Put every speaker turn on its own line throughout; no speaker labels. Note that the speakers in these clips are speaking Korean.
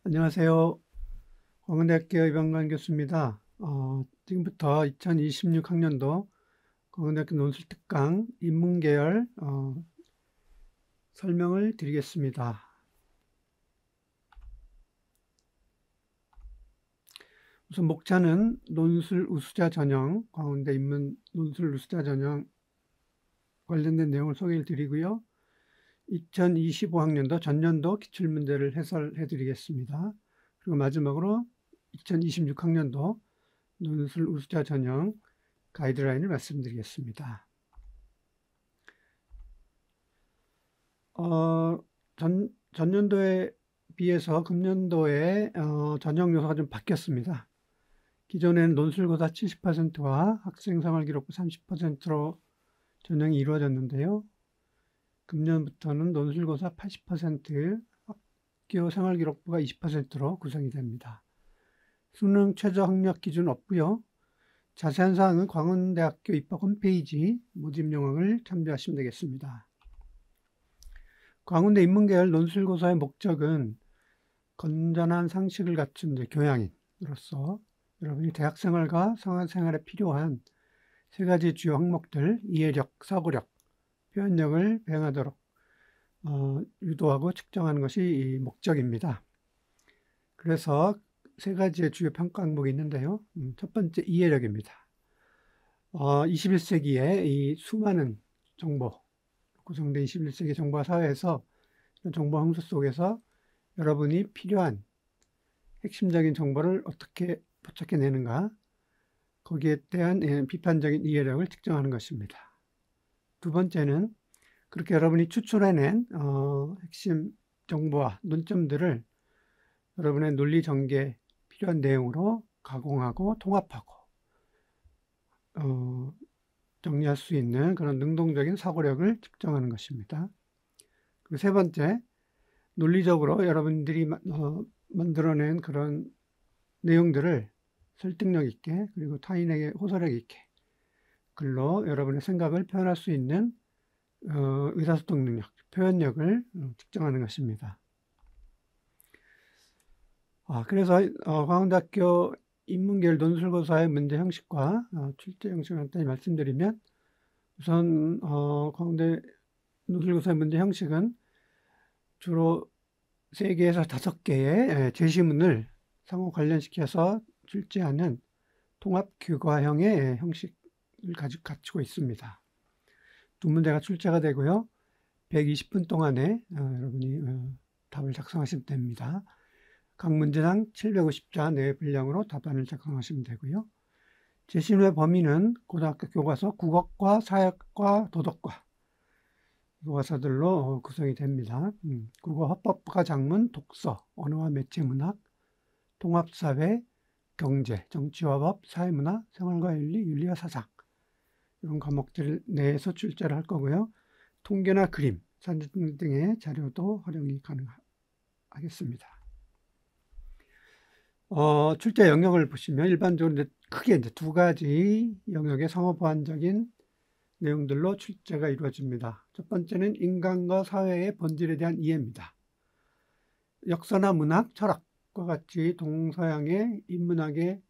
안녕하세요. 광운대학교 이병관 교수입니다. 지금부터 2026학년도 광운대학교 논술특강 인문계열 설명을 드리겠습니다. 우선 목차는 논술 우수자 전형, 광운대 인문 논술 우수자 전형 관련된 내용을 소개해 드리고요. 2025학년도 전년도 기출문제를 해설해 드리겠습니다. 그리고 마지막으로 2026학년도 논술 우수자 전형 가이드라인을 말씀드리겠습니다. 전년도에 비해서 금년도에 전형 요소가 좀 바뀌었습니다. 기존에는 논술고사 70%와 학생생활기록부 30%로 전형이 이루어졌는데요. 금년부터는 논술고사 80%, 학교 생활기록부가 20%로 구성이 됩니다. 수능 최저 학력 기준 없고요. 자세한 사항은 광운대학교 입학 홈페이지 모집 영역을 참조하시면 되겠습니다. 광운대 인문계열 논술고사의 목적은 건전한 상식을 갖춘 교양인으로서 여러분이 대학생활과 성인생활에 필요한 세 가지 주요 항목들, 이해력, 사고력, 표현력을 배양하도록 유도하고 측정하는 것이 이 목적입니다. 그래서 세 가지의 주요 평가 항목이 있는데요. 첫 번째 이해력입니다. 21세기에 이 수많은 정보, 구성된 21세기 정보화 사회에서 정보 홍수 속에서 여러분이 필요한 핵심적인 정보를 어떻게 포착해내는가, 거기에 대한 비판적인 이해력을 측정하는 것입니다. 두 번째는 그렇게 여러분이 추출해낸 핵심 정보와 논점들을 여러분의 논리 전개에 필요한 내용으로 가공하고 통합하고 정리할 수 있는 그런 능동적인 사고력을 측정하는 것입니다. 그리고 세 번째, 논리적으로 여러분들이 만들어낸 그런 내용들을 설득력 있게 그리고 타인에게 호소력 있게 글로 여러분의 생각을 표현할 수 있는 의사소통 능력, 표현력을 측정하는 것입니다. 그래서 광운대학교 인문계열 논술고사의 문제 형식과 출제 형식을 간단히 말씀드리면, 우선 광운대 논술고사의 문제 형식은 주로 3개에서 5개의 제시문을 상호 관련시켜서 출제하는 통합 교과형의 형식을 갖추고 있습니다. 2문제가 출제가 되고요. 120분 동안에 여러분이 답을 작성하시면 됩니다. 각 문제당 750자 내외 분량으로 답안을 작성하시면 되고요. 제시문의 범위는 고등학교 교과서 국어과 사회과 도덕과 교과서들로 구성이 됩니다. 국어 헌법과 작문, 독서, 언어와 매체 문학, 통합사회, 경제, 정치와 법, 사회문화, 생활과 윤리, 윤리와 사상 이런 과목들 내에서 출제를 할 거고요. 통계나 그림, 사진 등의 자료도 활용이 가능하겠습니다. 출제 영역을 보시면 일반적으로 크게 2가지 영역의 상호 보완적인 내용들로 출제가 이루어집니다. 첫 번째는 인간과 사회의 본질에 대한 이해입니다. 역사나 문학, 철학과 같이 동서양의 인문학의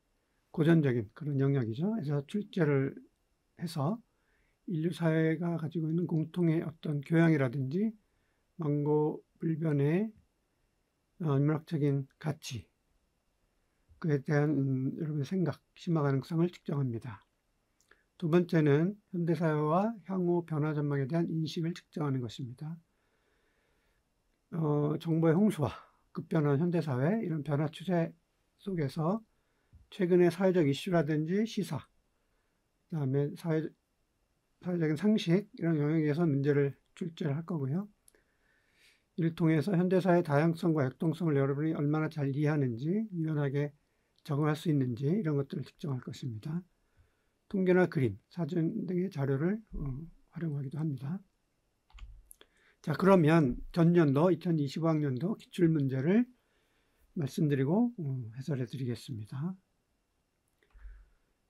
고전적인 그런 영역이죠. 그래서 출제를 해서 인류 사회가 가지고 있는 공통의 어떤 교양이라든지 만고불변의 인문학적인 가치, 그에 대한 여러분의 생각, 심화 가능성을 측정합니다. 두 번째는 현대사회와 향후 변화 전망에 대한 인식을 측정하는 것입니다. 정보의 홍수와 급변한 현대사회, 이런 변화 추세 속에서 최근의 사회적 이슈라든지 시사, 그다음에 사회적인 상식, 이런 영역에서 문제를 출제를 할 거고요. 이를 통해서 현대사회의 다양성과 역동성을 여러분이 얼마나 잘 이해하는지, 유연하게 적응할 수 있는지 이런 것들을 측정할 것입니다. 통계나 그림, 사진 등의 자료를 활용하기도 합니다. 자, 그러면 전년도 2025학년도 기출문제를 말씀드리고 해설해 드리겠습니다.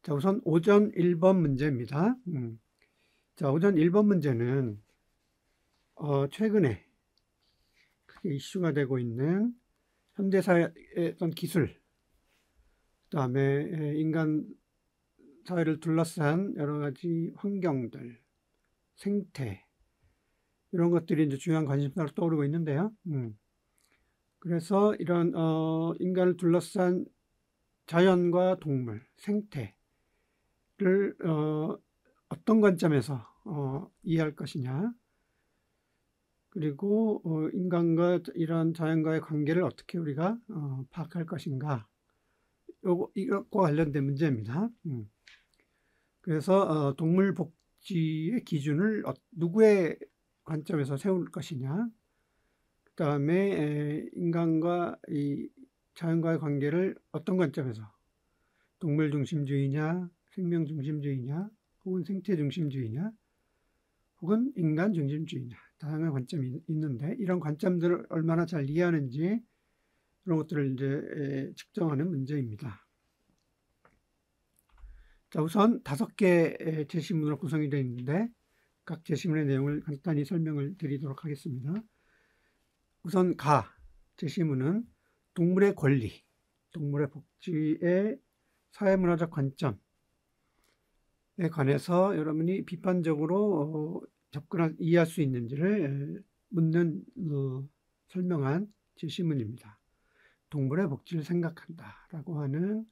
자, 우선 오전 1번 문제입니다. 자, 오전 1번 문제는 최근에 크게 이슈가 되고 있는 현대사의 어떤 기술, 그다음에 인간 사회를 둘러싼 여러 가지 환경들, 생태 이런 것들이 이제 중요한 관심사로 떠오르고 있는데요. 그래서 이런 인간을 둘러싼 자연과 동물, 생태를 어떤 관점에서 이해할 것이냐, 그리고 인간과 이런 자연과의 관계를 어떻게 우리가 파악할 것인가, 이것과 관련된 문제입니다. 그래서 동물 복지의 기준을 누구의 관점에서 세울 것이냐, 그 다음에 인간과 이 자연과의 관계를 어떤 관점에서, 동물 중심주의냐, 생명 중심주의냐, 혹은 생태 중심주의냐, 혹은 인간 중심주의냐, 다양한 관점이 있는데 이런 관점들을 얼마나 잘 이해하는지 이런 것들을 이제 측정하는 문제입니다. 자, 우선 5개 제시문으로 구성이 되어 있는데 각 제시문의 내용을 간단히 설명을 드리도록 하겠습니다. 우선 제시문은 동물의 권리, 동물의 복지의 사회문화적 관점에 관해서 여러분이 비판적으로 이해할 수 있는지를 묻는 설명한 제시문입니다. 동물의 복지를 생각한다라고 하는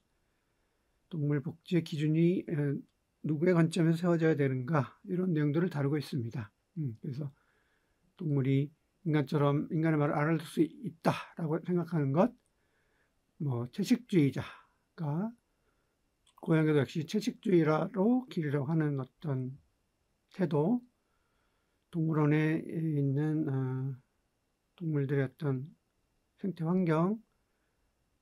동물 복지의 기준이 누구의 관점에서 세워져야 되는가, 이런 내용들을 다루고 있습니다. 그래서 동물이 인간의 말을 알아들 수 있다라고 생각하는 것, 채식주의자가 고양이도 역시 채식주의로 기르려고 하는 어떤 태도, 동물원에 있는 동물들의 어떤 생태 환경,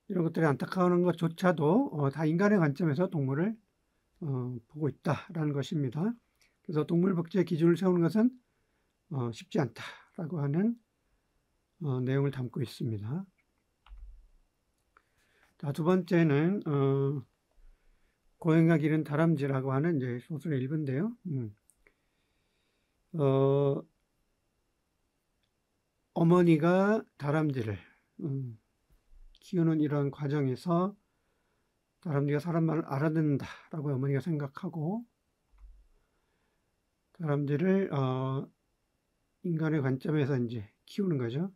이런 것들이 안타까워하는 것조차도 다 인간의 관점에서 동물을 보고 있다라는 것입니다. 그래서 동물 복지의 기준을 세우는 것은 쉽지 않다라고 하는 내용을 담고 있습니다. 자, 두 번째는 고양이가 기른 다람쥐라고 하는 이제 소설의 일부인데요. 어머니가 다람쥐를 키우는 이런 과정에서 다람쥐가 사람 말을 알아듣는다라고 어머니가 생각하고 다람쥐를 인간의 관점에서 이제 키우는 거죠.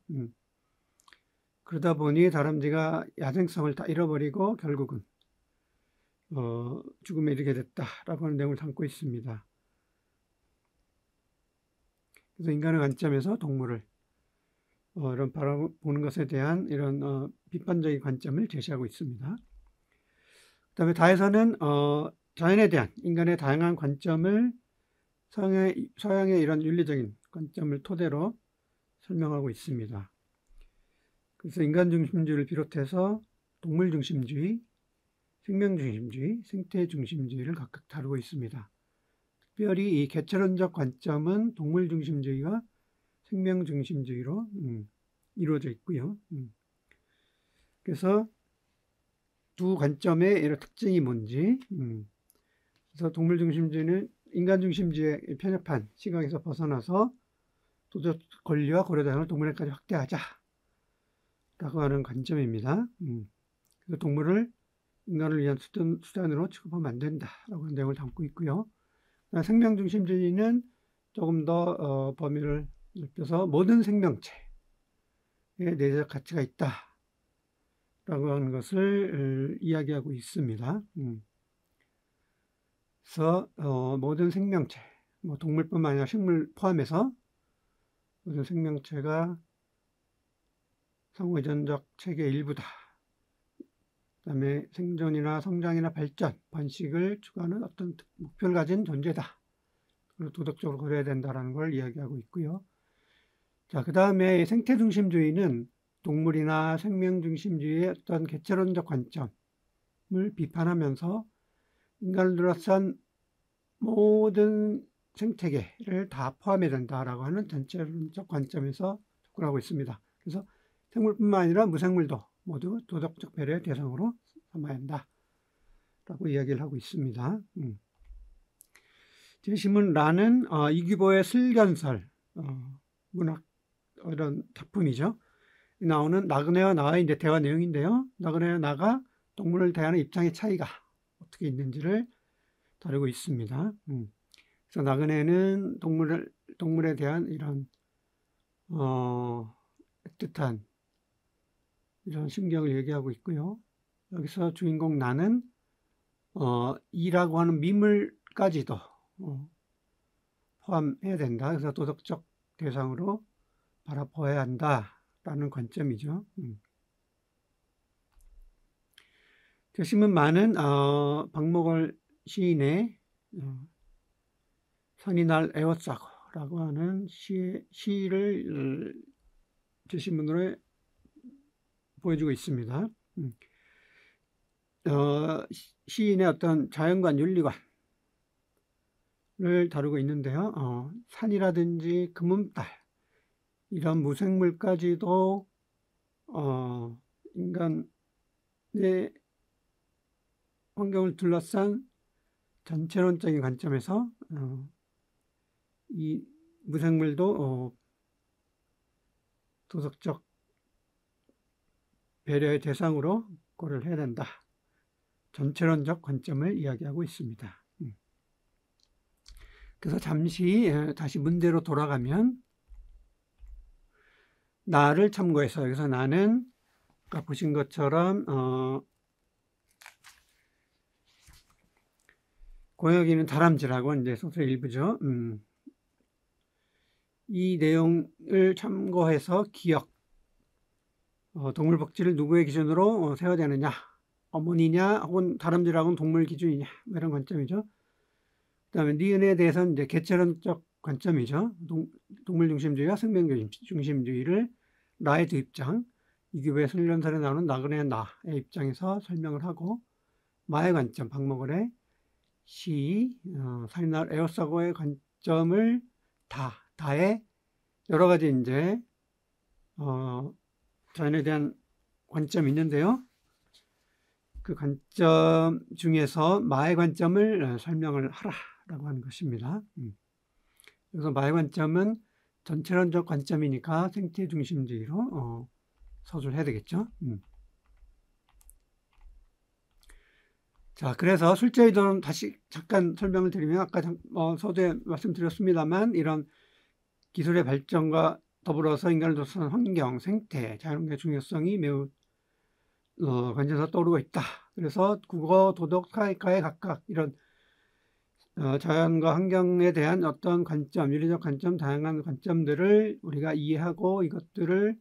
그러다 보니 다람쥐가 야생성을 다 잃어버리고 결국은 죽음에 이르게 됐다라고 하는 내용을 담고 있습니다. 그래서 인간의 관점에서 동물을 이런 바라보는 것에 대한 이런 비판적인 관점을 제시하고 있습니다. 그 다음에 다에서는 자연에 대한 인간의 다양한 관점을 서양의 이런 윤리적인 관점을 토대로 설명하고 있습니다. 그래서 인간 중심주의를 비롯해서 동물 중심주의, 생명 중심주의, 생태 중심주의를 각각 다루고 있습니다. 특별히 이 개체론적 관점은 동물 중심주의와 생명 중심주의로 이루어져 있고요. 그래서 두 관점의 이런 특징이 뭔지, 그래서 동물 중심주의는 인간 중심주의의 편협한 시각에서 벗어나서 도덕 권리와 고려대상을 동물에까지 확대하자라고 하는 관점입니다. 그래서 동물을 인간을 위한 수단으로 취급하면 안 된다라고 하는 내용을 담고 있고요. 생명 중심주의는 조금 더 범위를 넓혀서 모든 생명체에 내재적 가치가 있다라고 하는 것을 이야기하고 있습니다. 그래서 모든 생명체, 동물뿐만 아니라 식물 포함해서 모든 생명체가 상호의존적 체계의 일부다. 그 다음에 생존이나 성장이나 발전, 번식을 추구하는 어떤 목표를 가진 존재다. 그리고 도덕적으로 그래야 된다는 걸 이야기하고 있고요. 자, 그 다음에 생태 중심주의는 동물이나 생명 중심주의의 어떤 개체론적 관점을 비판하면서 인간을 둘러싼 모든 생태계를 다 포함해야 된다라고 하는 전체론적 관점에서 접근하고 있습니다. 그래서 생물뿐만 아니라 무생물도 모두 도덕적 배려의 대상으로 삼아야 한다라고 이야기를 하고 있습니다. 제시문 라는 이규보의 슬견설 문학 이런 작품이죠. 나오는 나그네와 나의 이제 대화 내용인데요. 나그네와 나가 동물을 대하는 입장의 차이가 어떻게 있는지를 다루고 있습니다. 그래서 나그네는 동물에 대한 이런 애틋한 이런 심경을 얘기하고 있고요. 여기서 주인공 나는 이라고 하는 미물까지도 포함해야 된다. 그래서 도덕적 대상으로 바라보아야 한다라는 관점이죠. 대신은 많은 박목월 시인의 산이 날 에워싸고라고 하는 시를 제시문으로 보여주고 있습니다. 시인의 어떤 자연관, 윤리관을 다루고 있는데요. 산이라든지 금음달 이런 무생물까지도 인간의 환경을 둘러싼 전체론적인 관점에서 이 무생물도 도덕적 배려의 대상으로 고려를 해야 된다. 전체론적 관점을 이야기하고 있습니다. 그래서 잠시 다시 문제로 돌아가면 나를 참고해서 여기서 나는 아까 보신 것처럼 고혁이는 다람쥐라고 이제 소설 일부죠. 이 내용을 참고해서 기억, 동물복지를 누구의 기준으로 세워야 되느냐, 어머니냐 혹은 다람쥐라고는 동물 기준이냐 이런 관점이죠. 그다음에 니은에 대해서는 이제 개체론적 관점이죠. 동물 중심주의와 생명 중심주의를 나의 두 입장, 이규배의 설련설에 나오는 나그네 나의 입장에서 설명을 하고, 마의 관점, 박목월의 시, 산이날 에워싸고의 관점을 다의 여러 가지 이제 자연에 대한 관점이 있는데요. 그 관점 중에서 마의 관점을 설명을 하라라고 하는 것입니다. 그래서 마의 관점은 전체론적 관점이니까 생태 중심주의로 서술을 해야 되겠죠. 자, 그래서 술제 의도는 다시 잠깐 설명을 드리면 아까 서두에 말씀드렸습니다만 이런 기술의 발전과 더불어서 인간을 둘러싼 환경, 생태, 자연의 중요성이 매우 관심사 떠오르고 있다. 그래서 국어, 도덕, 사회과에 각각 이런 자연과 환경에 대한 어떤 관점, 윤리적 관점, 다양한 관점들을 우리가 이해하고 이것들을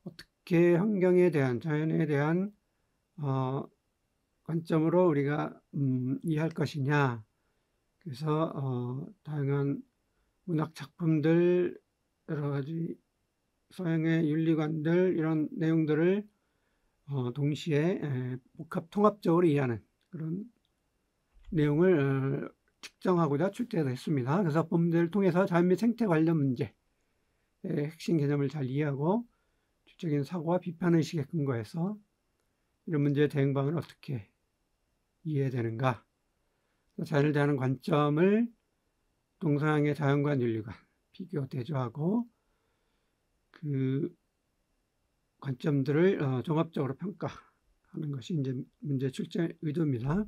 어떻게 환경에 대한, 자연에 대한 관점으로 우리가 이해할 것이냐. 그래서 다양한 문학 작품들, 여러 가지 서양의 윤리관들 이런 내용들을 동시에 복합 통합적으로 이해하는 그런 내용을 측정하고자 출제했습니다. 그래서 본문들을 통해서 자연 및 생태 관련 문제의 핵심 개념을 잘 이해하고 주적인 사고와 비판의식에 근거해서 이런 문제의 대응방을 어떻게 이해해야 되는가, 자연을 대하는 관점을 동서양의 자연과 윤리관 비교 대조하고 그 관점들을 종합적으로 평가하는 것이 이제 문제 출제 의도입니다.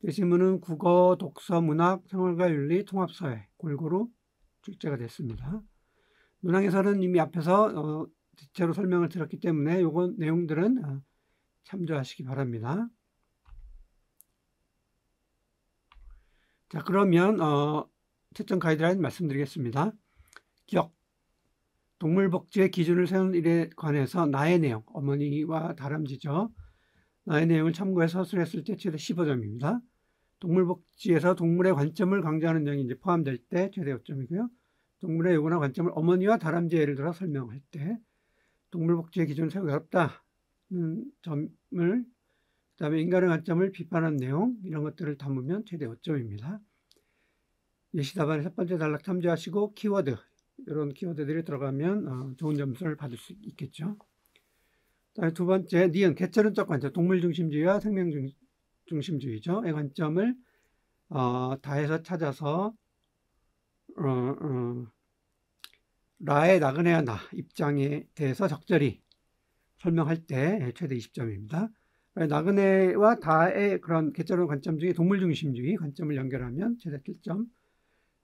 대신문은 국어, 독서, 문학, 생활과 윤리, 통합사회 골고루 출제가 됐습니다. 문항에서는 이미 앞에서 대체로 설명을 드렸기 때문에 요거 내용들은 참조하시기 바랍니다. 자, 그러면 채점 가이드라인 말씀드리겠습니다. 기억, 동물복지의 기준을 세우는 일에 관해서 나의 내용, 어머니와 다람쥐죠. 나의 내용을 참고해서 서술했을 때 최대 15점입니다. 동물복지에서 동물의 관점을 강조하는 점이 이제 포함될 때 최대 5점이고요. 동물의 요구나 관점을 어머니와 다람쥐 예를 들어 설명할 때 동물복지의 기준을 세우기 어렵다는 점을, 그 다음에 인간의 관점을 비판한 내용 이런 것들을 담으면 최대 5점입니다. 예시답안의 첫 번째 단락 참조하시고 키워드, 이런 키워드들이 들어가면 좋은 점수를 받을 수 있겠죠. 그다음에 두 번째 니은 개체론적 관점, 동물 중심주의와 생명 중심주의죠. 이 관점을 다해서 찾아서 라의 나그네와 나 입장에 대해서 적절히 설명할 때 최대 20점입니다. 나그네와 다의 그런 개체론 관점 중에 동물 중심주의 관점을 연결하면 최대 7점,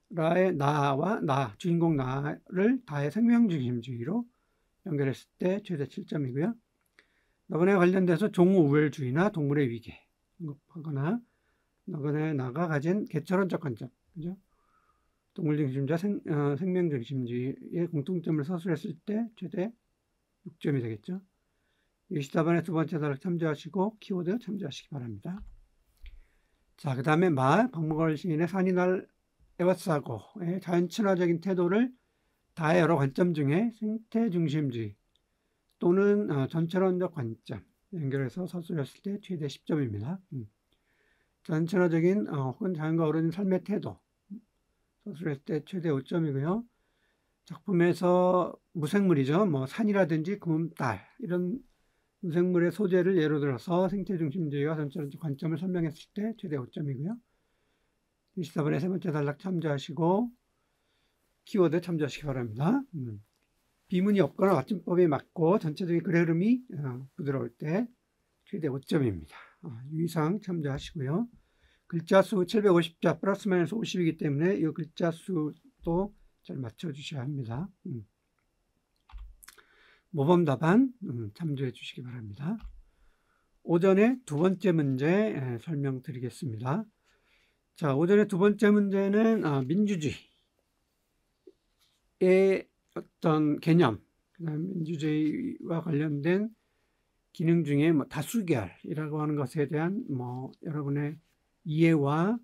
라의 나와 나, 주인공 나를 다의 생명 중심주의로 연결했을 때 최대 7점이고요. 나그네와 관련돼서 종우우월주의나 동물의 위계 언급하거나 나그네 나가 가진 개체론적 관점, 그죠? 동물 중심주와 생명 중심주의의 공통점을 서술했을 때 최대 6점이 되겠죠. 24번의 두 번째 단락 참조하시고 키워드 참조하시기 바랍니다. 자, 그 다음에 박목월 시인의 산이 날 에워싸고의 자연 친화적인 태도를 다의 여러 관점 중에 생태 중심주의 또는 전체론적 관점 연결해서 서술했을 때 최대 10점입니다. 자연 친화적인 혹은 자연과 어우러진 삶의 태도 서술했을 때 최대 5점이고요. 작품에서 무생물이죠. 뭐 산이라든지 금음달 이런 무생물의 소재를 예로 들어서 생태 중심주의와 전체론적 관점을 설명했을 때 최대 5점이고요. 24번의 세 번째 단락 참조하시고 키워드 참조하시기 바랍니다. 비문이 없거나 맞춤법에 맞고 전체적인 글의 흐름이 부드러울 때 최대 5점입니다. 유의사항 참조하시고요. 글자 수 750자 플러스 마이너스 50이기 때문에 이 글자 수도 잘 맞춰주셔야 합니다. 모범 답안 참조해 주시기 바랍니다. 오전에 두 번째 문제 설명드리겠습니다. 자, 오전에 두 번째 문제는 민주주의의 어떤 개념, 그다음 민주주의와 관련된 기능 중에 뭐 다수결이라고 하는 것에 대한 여러분의 이해와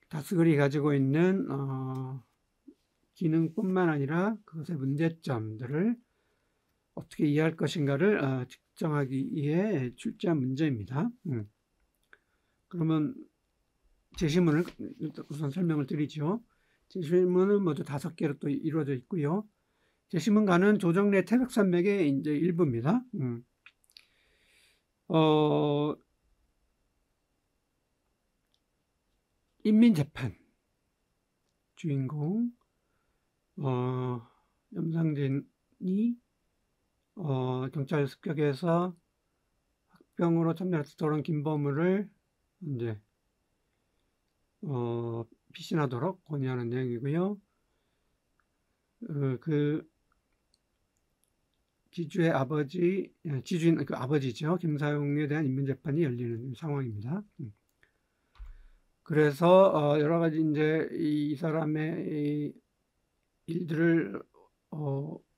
다수결이 가지고 있는 기능뿐만 아니라 그것의 문제점들을 어떻게 이해할 것인가를 측정하기 위해 출제한 문제입니다. 그러면 제시문을 우선 설명을 드리죠. 제시문은 모두 5개로 또 이루어져 있고요. 제시문가는 조정래 태백산맥의 이제 일부입니다. 인민재판 주인공 염상진이 경찰 습격해서 학병으로 참여해서 돌아온 김범우를 이제 피신하도록 권유하는 내용이고요. 그 지주의 아버지, 지주인 그 아버지죠. 김사용에 대한 인민재판이 열리는 상황입니다. 그래서 여러 가지 이제 이 사람의 일들을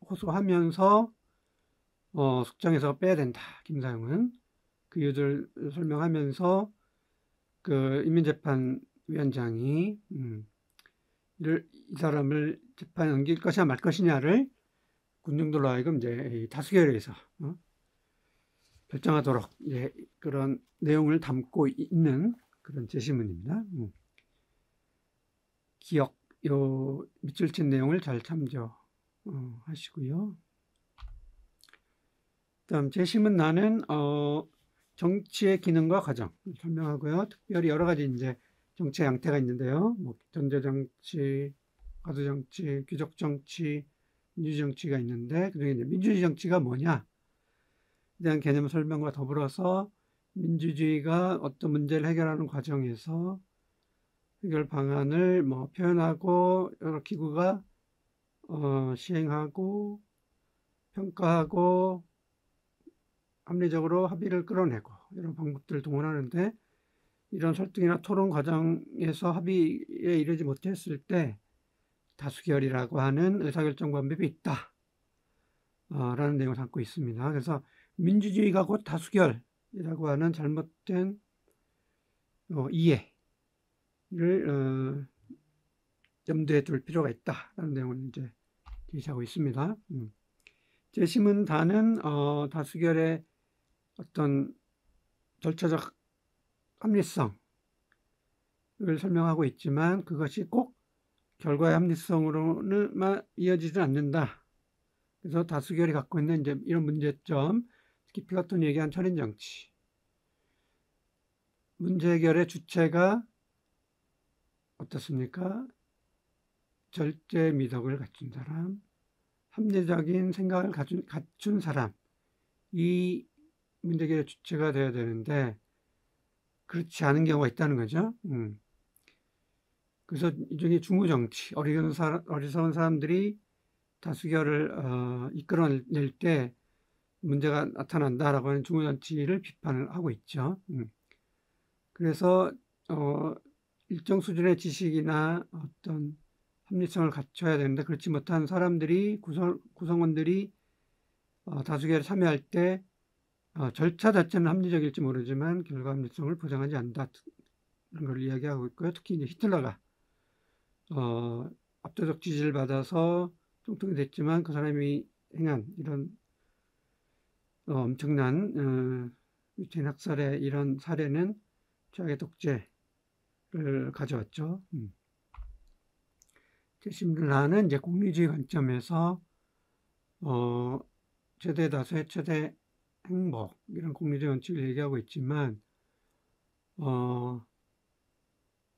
호소하면서 숙청에서 빼야 된다. 김사용은 그 이유를 설명하면서 그 인민재판위원장이 이 사람을 재판에 넘길 것이냐 말 것이냐를 군중들로 하여금 이제 다수결에서 결정하도록 이제 그런 내용을 담고 있는 그런 제시문입니다. 기억 요 밑줄 친 내용을 잘 참조하시고요. 다음 제시문 나는 정치의 기능과 과정 설명하고요. 특별히 여러 가지 이제 정치의 양태가 있는데요. 뭐 전제정치, 과도정치, 귀족정치, 민주정치가 있는데 그중에 이제 민주주의 정치가 뭐냐에 대한 개념 설명과 더불어서 민주주의가 어떤 문제를 해결하는 과정에서 해결 방안을 표현하고 여러 기구가 시행하고 평가하고 합리적으로 합의를 끌어내고 이런 방법들을 동원하는데 이런 설득이나 토론 과정에서 합의에 이르지 못했을 때 다수결이라고 하는 의사결정 방법이 있다 라는 내용을 담고 있습니다. 그래서 민주주의가 곧 다수결이라고 하는 잘못된 이해를 염두에 둘 필요가 있다라는 내용을 이제 제시하고 있습니다. 제시문 단은 다수결의 어떤 절차적 합리성을 설명하고 있지만 그것이 꼭 결과의 합리성으로만 이어지지 않는다. 그래서 다수결이 갖고 있는 이제 이런 문제점, 특히 플라톤이 얘기한 철인 정치, 문제 해결의 주체가 어떻습니까? 절제 미덕을 갖춘 사람, 합리적인 생각을 갖춘 사람, 이 문제결의 주체가 되어야 되는데 그렇지 않은 경우가 있다는 거죠. 그래서 일종의 중후정치, 어리석은 사람들이 다수결을 이끌어낼 때 문제가 나타난다라고 하는 중후정치를 비판을 하고 있죠. 그래서 일정 수준의 지식이나 어떤 합리성을 갖춰야 되는데 그렇지 못한 사람들이 구성원들이 다수결에 참여할 때 절차 자체는 합리적일지 모르지만 결과 합리성을 보장하지 않는다는 걸 이야기하고 있고요. 특히 이제 히틀러가 압도적 지지를 받아서 총통이 됐지만 그 사람이 행한 이런 엄청난 유태인 학살의 이런 사례는 최악의 독재를 가져왔죠. 제시문란은 이제 공리주의 관점에서 최대 다수의 최대 행복 이런 공리주의 원칙을 얘기하고 있지만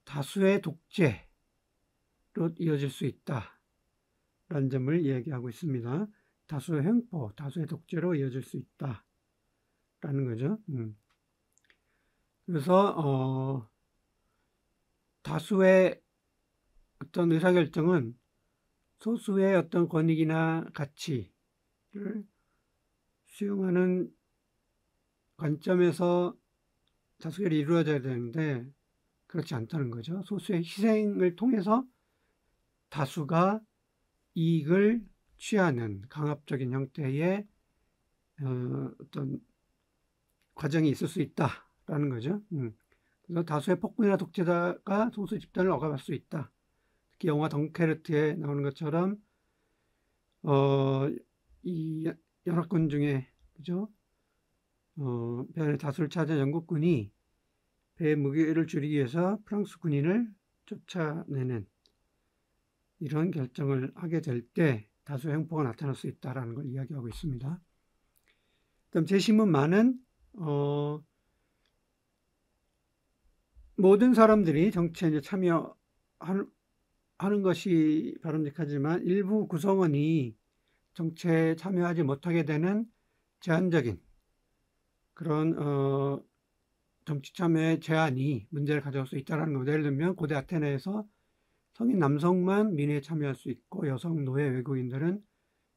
다수의 독재로 이어질 수 있다라는 점을 이야기하고 있습니다. 다수의 횡포, 다수의 독재로 이어질 수 있다라는 거죠. 그래서 다수의 어떤 의사결정은 소수의 어떤 권익이나 가치를 수용하는 관점에서 다수결이 이루어져야 되는데 그렇지 않다는 거죠. 소수의 희생을 통해서 다수가 이익을 취하는 강압적인 형태의 어떤 과정이 있을 수 있다라는 거죠. 그래서 다수의 폭군이나 독재자가 소수 집단을 억압할 수 있다. 특히 영화 덩케르트에 나오는 것처럼 이 연합군 중에 그죠? 배안의 다수를 차지한 영국군이 배의 무게를 줄이기 위해서 프랑스 군인을 쫓아내는 이런 결정을 하게 될 때 다수의 횡포가 나타날 수 있다는 걸 이야기하고 있습니다. 그다음 제시문만은 모든 사람들이 정치에 이제 참여하는 것이 바람직하지만 일부 구성원이 정치에 참여하지 못하게 되는 제한적인 그런 정치 참여의 제한이 문제를 가져올 수 있다는 겁니다. 예를 들면 고대 아테네에서 성인 남성만 민회에 참여할 수 있고 여성, 노예, 외국인들은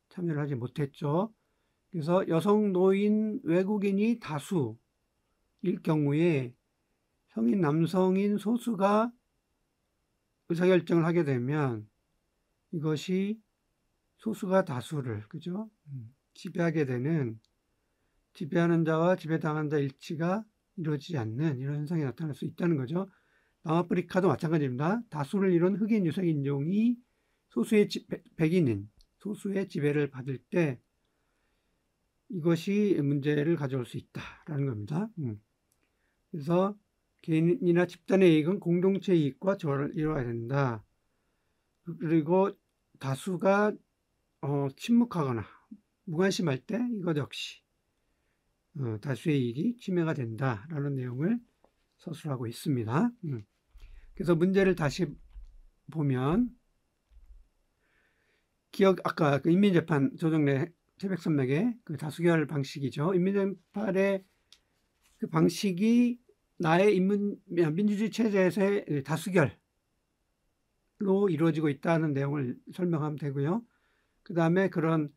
참여를 하지 못했죠. 그래서 여성, 노인, 외국인이 다수일 경우에 성인 남성인 소수가 의사결정을 하게 되면 이것이 소수가 다수를 그죠? 지배하게 되는 지배하는 자와 지배당한 자 일치가 이루어지지 않는 이런 현상이 나타날 수 있다는 거죠. 남아프리카도 마찬가지입니다. 다수를 이룬 흑인 유색 인종이 소수의 백인인 소수의 지배를 받을 때 이것이 문제를 가져올 수 있다라는 겁니다. 그래서 개인이나 집단의 이익은 공동체 이익과 조화를 이루어야 된다. 그리고 다수가 침묵하거나 무관심할 때 이것 역시 다수의 이익이 침해가 된다라는 내용을 서술하고 있습니다. 그래서 문제를 다시 보면 아까 그 인민재판 조정래 태백산맥의 그 다수결 방식이죠. 인민재판의 그 방식이 나의 민주주의 체제에서의 다수결로 이루어지고 있다는 내용을 설명하면 되고요. 그 다음에 그런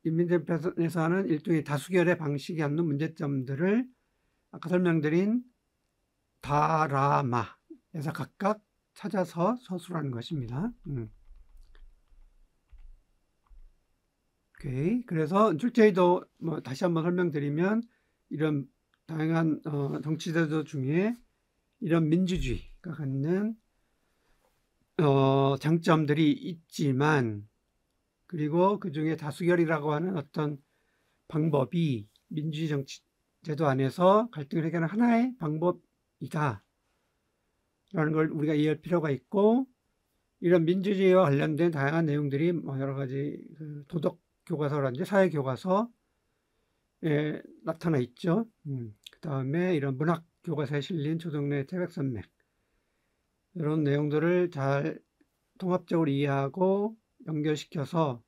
인민재판에서 하는 일종의 다수결의 방식이 갖는 문제점들을 아까 설명드린 다라마에서 각각 찾아서 서술하는 것입니다. 오케이. 그래서 출제의도 다시 한번 설명드리면 이런 다양한 정치제도 중에 이런 민주주의가 갖는 장점들이 있지만 그리고 그 중에 다수결이라고 하는 어떤 방법이 민주주의 정치 제도 안에서 갈등을 해결하는 하나의 방법이다 라는 걸 우리가 이해할 필요가 있고 이런 민주주의와 관련된 다양한 내용들이 여러 가지 도덕 교과서라든지 사회 교과서에 나타나 있죠. 그 다음에 이런 문학 교과서에 실린 조정래 태백산맥 이런 내용들을 잘 통합적으로 이해하고 연결시켜서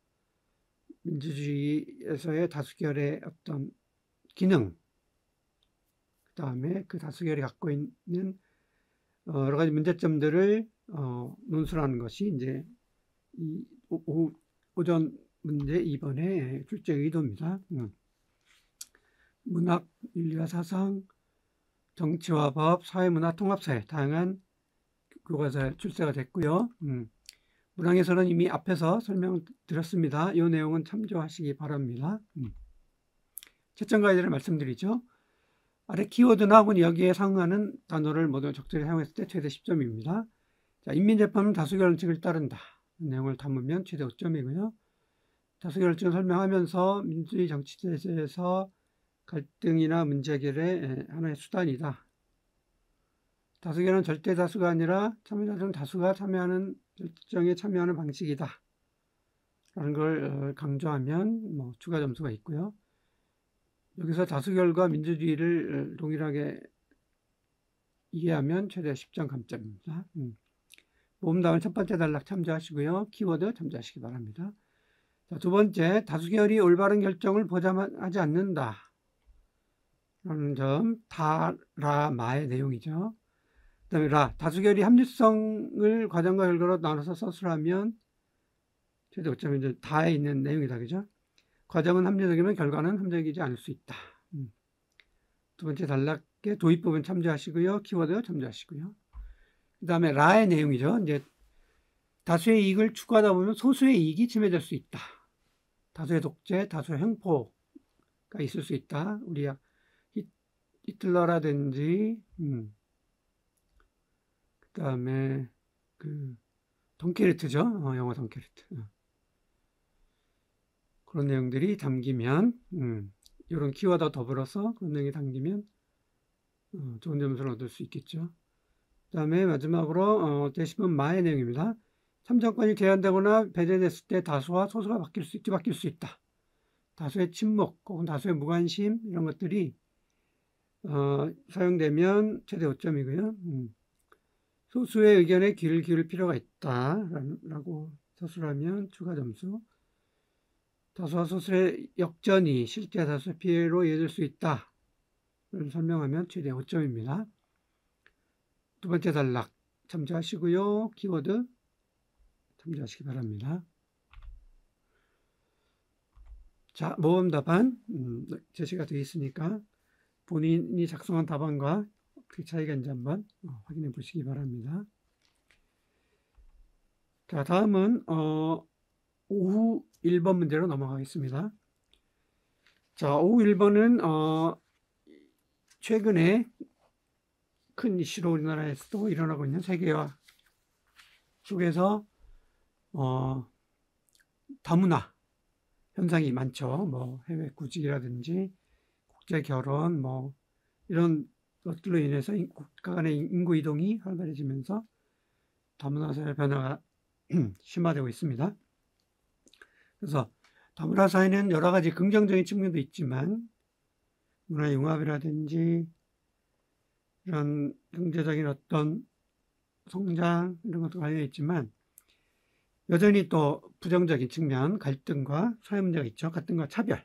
민주주의에서의 다수결의 어떤 기능, 그 다음에 그 다수결이 갖고 있는 여러 가지 문제점들을 논술하는 것이 이제 이 오전 문제 2번의 출제 의도입니다. 문학, 윤리와 사상, 정치와 법, 사회문화, 통합사회 다양한 교과서에 출제가 됐고요. 문항에서는 이미 앞에서 설명드렸습니다. 이 내용은 참조하시기 바랍니다. 채점 가이드를 말씀드리죠. 아래 키워드나 혹은 여기에 상응하는 단어를 모두 적절히 사용했을 때 최대 10점입니다. 자, 인민재판은 다수결 원칙을 따른다. 내용을 담으면 최대 5점이고요. 다수결 원칙을 설명하면서 민주주의 정치제도에서 갈등이나 문제 해결의 하나의 수단이다. 다수결은 절대 다수가 아니라 참여자 중 다수가 참여하는 결정에 참여하는 방식이다. 라는 걸 강조하면 추가 점수가 있고요. 여기서 다수결과 민주주의를 동일하게 이해하면 최대 10점 감점입니다. 모음답은 첫 번째 단락 참조하시고요. 키워드 참조하시기 바랍니다. 자, 두 번째, 다수결이 올바른 결정을 보장하지 않는다. 라는 점, 마의 내용이죠. 그 다음에 다수결이 합리성을 과정과 결과로 나눠서 서술하면 최대 5점이 이제 다에 있는 내용이다. 그죠? 과정은 합리적이면 결과는 합리적이지 않을 수 있다. 두 번째 단락의 도입 부분 참조하시고요. 키워드 참조하시고요. 그 다음에 라의 내용이죠. 이제 다수의 이익을 추구하다 보면 소수의 이익이 침해될 수 있다. 다수의 독재, 다수의 횡포가 있을 수 있다. 우리가 히틀러라든지 그 다음에 덩케르트죠. 영화 덩케르트. 그런 내용들이 담기면 이런 키워드와 더불어서 그런 내용이 담기면 좋은 점수를 얻을 수 있겠죠. 그 다음에 마지막으로 대신은 마의 내용입니다. 참정권이 제한되거나 배제됐을 때 다수와 소수가 뒤바뀔 수 있다. 다수의 침묵 혹은 다수의 무관심 이런 것들이 사용되면 최대 5점이고요. 소수의 의견에 귀를 기울일 필요가 있다라고 서술하면 추가 점수. 다수와 소수의 역전이 실제 다수의 피해로 이어질 수 있다를 설명하면 최대 5점입니다. 두 번째 단락 참조하시고요. 키워드 참조하시기 바랍니다. 자, 모범 답안 제시가 되어 있으니까 본인이 작성한 답안과 어떻게 차이가 있는지 한번 확인해 보시기 바랍니다. 자, 다음은 오후 1번 문제로 넘어가겠습니다. 자, 오후 1번은 최근에 큰 이슈로 우리나라에서도 일어나고 있는 세계화 속에서 다문화 현상이 많죠. 해외 구직이라든지 국제 결혼 이런 것들로 인해서 국가 간의 인구 이동이 활발해지면서 다문화 사회 변화가 심화되고 있습니다. 그래서 다문화 사회는 여러 가지 긍정적인 측면도 있지만 문화 융합이라든지 이런 경제적인 어떤 성장 이런 것도 관련해 있지만 여전히 또 부정적인 측면, 갈등과 사회 문제가 있죠. 갈등과 차별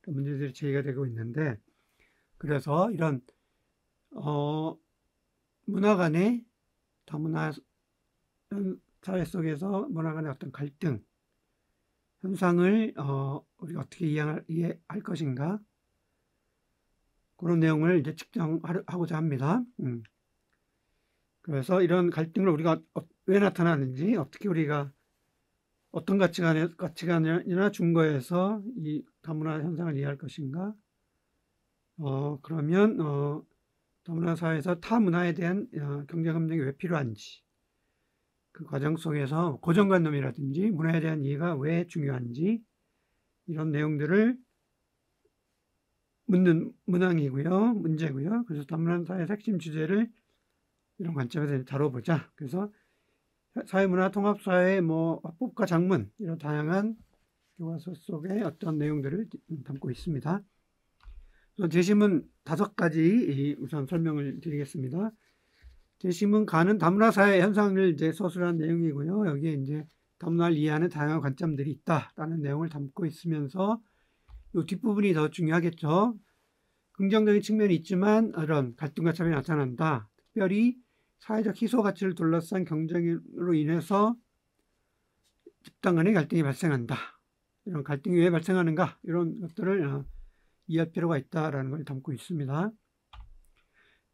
문제들이 제기가 되고 있는데 그래서 이런 문화 간의 다문화 사회 속에서 문화 간의 어떤 갈등 현상을 우리가 어떻게 이해할 것인가 그런 내용을 이제 측정하고자 합니다. 그래서 이런 갈등을 우리가 왜 나타나는지 어떻게 우리가 어떤 가치관이나 준거에서 이 다문화 현상을 이해할 것인가 그러면 다문화 사회에서 타 문화에 대한 경쟁협력이 왜 필요한지 그 과정 속에서 고정관념이라든지 문화에 대한 이해가 왜 중요한지 이런 내용들을 묻는 문항이고요. 문제고요. 그래서 다문화 사회의 핵심 주제를 이런 관점에서 다뤄보자. 그래서 사회문화 통합사회 화법과 작문 이런 다양한 교과서 속의 어떤 내용들을 담고 있습니다. 제시문 5가지 우선 설명을 드리겠습니다. 제시문 가는 다문화 사회 현상을 이제 서술한 내용이고요. 여기에 이제 다문화를 이해하는 다양한 관점들이 있다라는 내용을 담고 있으면서 이 뒷부분이 더 중요하겠죠. 긍정적인 측면이 있지만 이런 갈등과 차별이 나타난다. 특별히 사회적 희소 가치를 둘러싼 경쟁으로 인해서 집단 간의 갈등이 발생한다. 이런 갈등이 왜 발생하는가? 이런 것들을 이해할 필요가 있다라는 걸 담고 있습니다.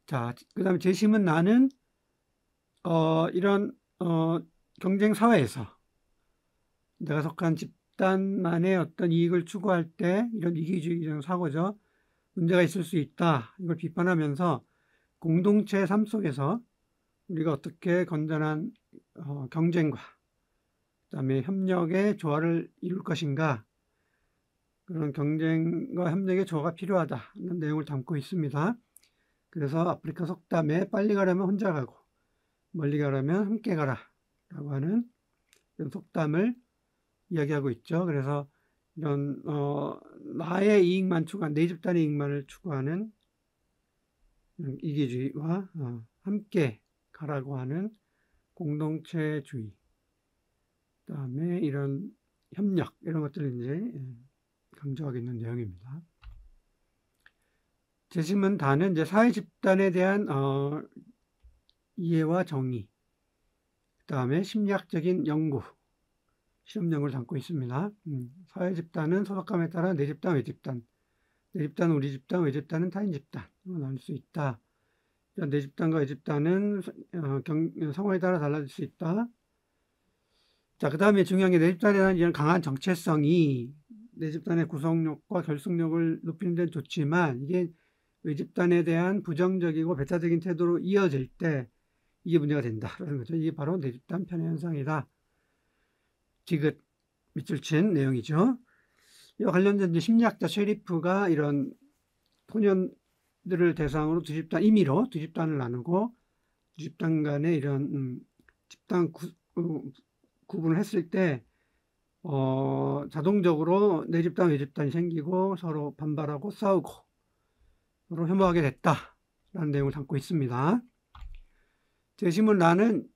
자, 그 다음에 재심은 나는 이런 경쟁 사회에서 내가 속한 집단만의 어떤 이익을 추구할 때 이런 이기주의적 사고죠. 문제가 있을 수 있다. 이걸 비판하면서 공동체의 삶 속에서 우리가 어떻게 건전한 경쟁과 그다음에 협력의 조화를 이룰 것인가, 그런 경쟁과 협력의 조화가 필요하다는 내용을 담고 있습니다. 그래서 아프리카 속담에 빨리 가려면 혼자 가고 멀리 가려면 함께 가라 라고 하는 이런 속담을 이야기하고 있죠. 그래서 이런 나의 이익만 추구하는, 내 집단의 이익만을 추구하는 이기주의와 함께 가라고 하는 공동체주의, 그다음에 이런 협력, 이런 것들을 이제 강조하고 있는 내용입니다. 재심은 다는 이제 사회 집단에 대한 이해와 정의, 그다음에 심리학적인 연구, 실험 연구를 담고 있습니다. 사회 집단은 소속감에 따라 내 집단, 외 집단, 내 집단은 우리 집단, 외 집단은 타인 집단으로 나눌 수 있다. 내 집단과 외 집단은 상황에 따라 달라질 수 있다. 자, 그 다음에 중요한 게 내 집단에 대한 이런 강한 정체성이 내 집단의 구성력과 결속력을 높이는 데는 좋지만 이게 외 집단에 대한 부정적이고 배타적인 태도로 이어질 때 이게 문제가 된다라는 거죠. 이게 바로 내 집단 편의 현상이다. 디귿 밑줄 친 내용이죠. 이와 관련된 이제 심리학자 셰리프가 이런 소년들을 대상으로 임의로 두 집단을 나누고 두 집단 간의 이런 집단 구분을 했을 때 자동적으로 내 집단, 외 집단이 생기고 서로 반발하고 싸우고 서로 혐오하게 됐다라는 내용을 담고 있습니다. 재심은 나는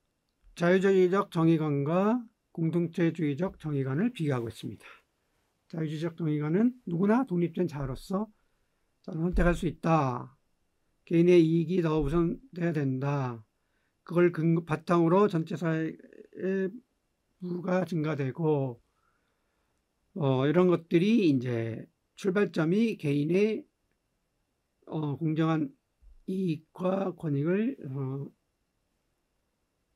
자유주의적 정의관과 공동체주의적 정의관을 비교하고 있습니다. 자유주의적 정의관은 누구나 독립된 자로서 선택할 수 있다. 개인의 이익이 더 우선돼야 된다. 그걸 바탕으로 전체 사회의 부가 증가되고 이런 것들이 이제 출발점이 개인의 공정한 이익과 권익을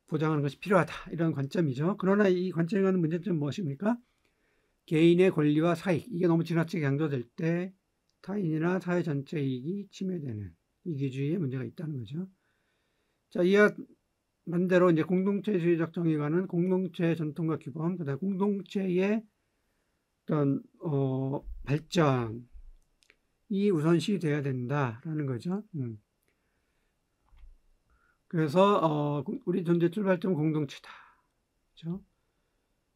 보장하는 것이 필요하다. 이런 관점이죠. 그러나 이 관점이 갖는 문제점은 무엇입니까? 개인의 권리와 사익, 이게 너무 지나치게 강조될 때 타인이나 사회 전체 이익이 침해되는 이기주의의 문제가 있다는 거죠. 자, 이와 반대로 이제 공동체주의적 정의관은 공동체의 전통과 규범, 그다음 공동체의 어떤 발전이 우선시돼야 된다라는 거죠. 그래서 우리 존재 출발점 공동체다. 그렇죠?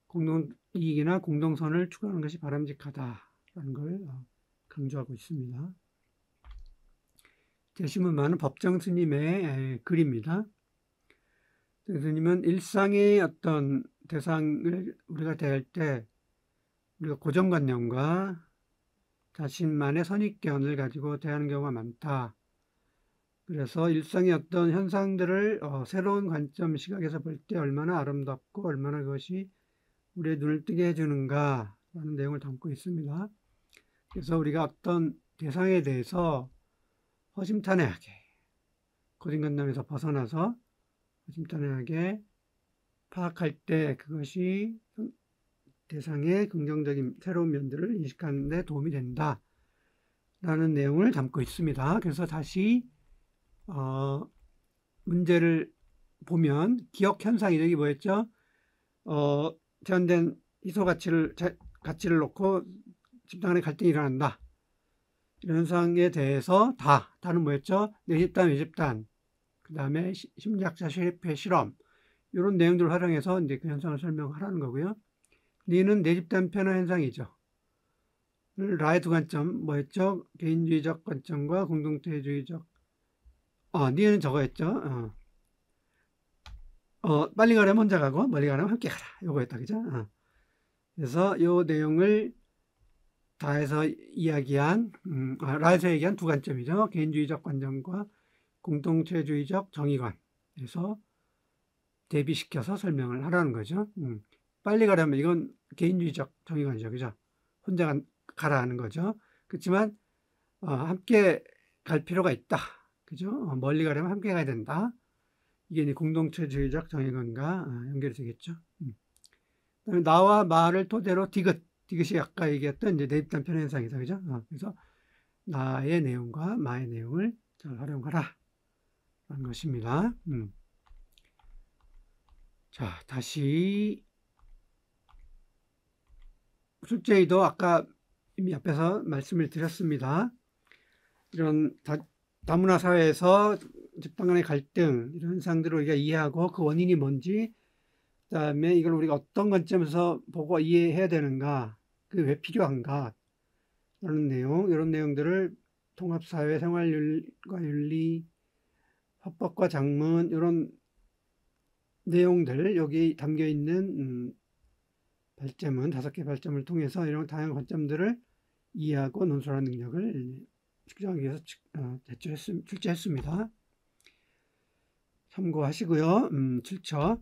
공동 이익이나 공동선을 추구하는 것이 바람직하다라는 걸 강조하고 있습니다. 재심은 많은 법정 스님의 글입니다. 스님은 일상의 어떤 대상을 우리가 대할 때 우리가 고정관념과 자신만의 선입견을 가지고 대하는 경우가 많다. 그래서 일상의 어떤 현상들을 새로운 관점, 시각에서 볼 때 얼마나 아름답고 얼마나 그것이 우리의 눈을 뜨게 해주는가라는 내용을 담고 있습니다. 그래서 우리가 어떤 대상에 대해서 허심탄회하게 고정관념에서 벗어나서 허심탄회하게 파악할 때 그것이 대상의 긍정적인 새로운 면들을 인식하는 데 도움이 된다라는 내용을 담고 있습니다. 그래서 다시 문제를 보면 기억 현상이 여기 뭐였죠? 제한된 희소 가치를 놓고 집단 간의 갈등이 일어난다. 이런 현상에 대해서 다는 뭐였죠? 내 집단, 외 집단, 그 다음에 심리학자 셰리프의 실험, 이런 내용들을 활용해서 이제 그 현상을 설명하라는 거고요. 니는 내 집단 편화 현상이죠. 라의 두 관점 뭐였죠? 개인주의적 관점과 공동체주의적. 니는 저거였죠. 빨리 가려면 혼자 가고 멀리 가려면 함께 가라. 요거였다. 그죠? 그래서 요 내용을 라에서 얘기한 두 관점이죠. 개인주의적 관점과 공동체주의적 정의관에서 대비시켜서 설명을 하라는 거죠. 빨리 가려면 이건 개인주의적 정의관이죠. 그죠? 혼자 가라 하는 거죠. 그렇지만 함께 갈 필요가 있다. 그죠? 멀리 가려면 함께 가야 된다. 이게 이제 공동체주의적 정의관과 연결이 되겠죠. 그다음에 나와 마를 토대로 디귿이 아까 얘기했던 이제 대입단 편현상이죠. 그죠? 그래서 나의 내용과 마의 내용을 잘 활용하라. 라는 것입니다. 자, 다시 출제의도 아까 이미 앞에서 말씀을 드렸습니다. 이런 다문화 사회에서 집단 간의 갈등 이런 현상들을 우리가 이해하고 그 원인이 뭔지, 그다음에 이걸 우리가 어떤 관점에서 보고 이해해야 되는가, 그게 왜 필요한가 라는 내용, 이런 내용들을 통합사회 생활과 윤리, 헌법과 장문 이런 내용들 여기 담겨 있는 발제문 5개 발제문을 통해서 이런 다양한 관점들을 이해하고 논술하는 능력을 측정하기 위해서 출제했습니다. 참고하시고요. 7처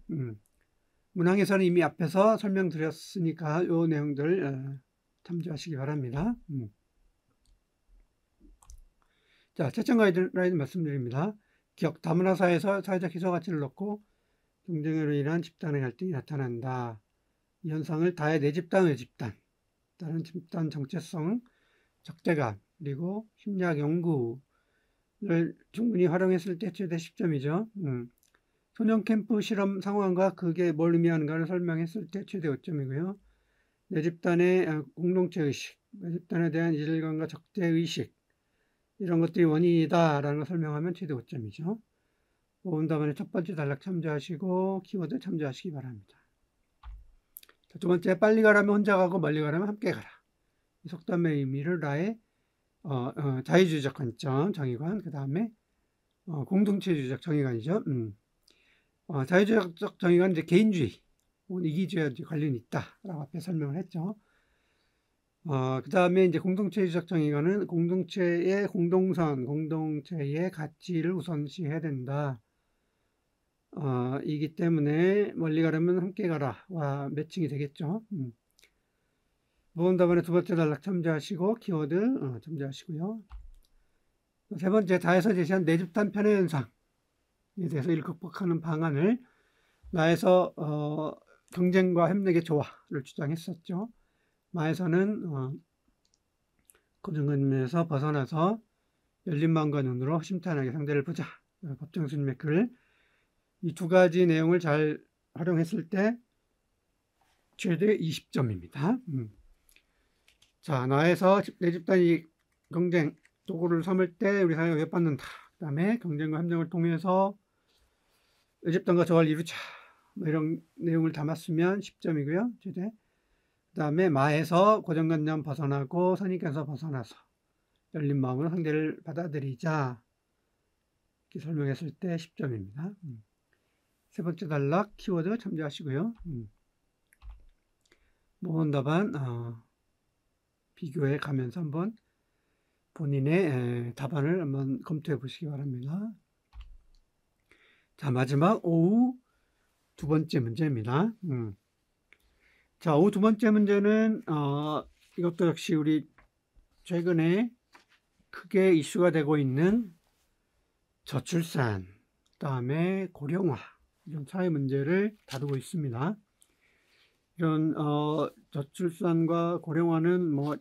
문항에서는 이미 앞에서 설명드렸으니까 이 내용들 참조하시기 바랍니다. 자, 채점 가이드라인 말씀드립니다. 기억, 다문화 사회에서 사회적 희소 가치를 놓고 경쟁으로 인한 집단의 갈등이 나타난다. 이 현상을 다의 내 집단의 집단, 다른 집단 정체성, 적대감, 그리고 심리학 연구를 충분히 활용했을 때 최대 10점이죠. 소년 캠프 실험 상황과 그게 뭘 의미하는가를 설명했을 때 최대 5점이고요. 내 집단의 공동체 의식, 내 집단에 대한 이질감과 적대 의식, 이런 것들이 원인이다라는 걸 설명하면 최대 5점이죠. 모음 답안의 첫 번째 단락 참조하시고 키워드 참조하시기 바랍니다. 자, 두 번째, 빨리 가라면 혼자 가고 멀리 가라면 함께 가라. 이 속담의 의미를 나의 자유주의적 관점 정의관, 그 다음에 공동체주의적 정의관이죠. 자유주의적 정의관은 이제 개인주의 혹은 이기주의와 관련이 있다라고 앞에 설명을 했죠. 그 다음에 이제 공동체주의적 정의관은 공동체의 공동선, 공동체의 가치를 우선시해야 된다. 이기 때문에 멀리 가려면 함께 가라와 매칭이 되겠죠. 모음 답안의 두 번째 단락 참조하시고 키워드 참조하시고요. 세 번째, 다에서 제시한 내 집단 편의 현상에 대해서 이를 극복하는 방안을 나에서 경쟁과 협력의 조화를 주장했었죠. 마에서는 고정관념에서 벗어나서 열린 마음과 눈으로 심탄하게 상대를 보자. 법정스님의 글. 이 두 가지 내용을 잘 활용했을 때 최대 20점입니다. 자, 나에서 내 집단이 경쟁 도구를 삼을 때 우리 사회가 외받는다. 그 다음에 경쟁과 협력을 통해서 내 집단과 조화를 이루자. 뭐 이런 내용을 담았으면 10점이고요. 최대. 그 다음에 마에서 고정관념 벗어나고 선입견에서 벗어나서 열린 마음으로 상대를 받아들이자. 이렇게 설명했을 때 10점입니다. 세 번째 단락 키워드 참조하시고요. 모음 답안 비교해 가면서 한번 본인의 답안을 한번 검토해 보시기 바랍니다. 자, 마지막 오후 두 번째 문제입니다. 자, 오후 두 번째 문제는 이것도 역시 우리 최근에 크게 이슈가 되고 있는 저출산, 그다음에 고령화 이런 사회 문제를 다루고 있습니다. 이런 저출산과 고령화는 뭐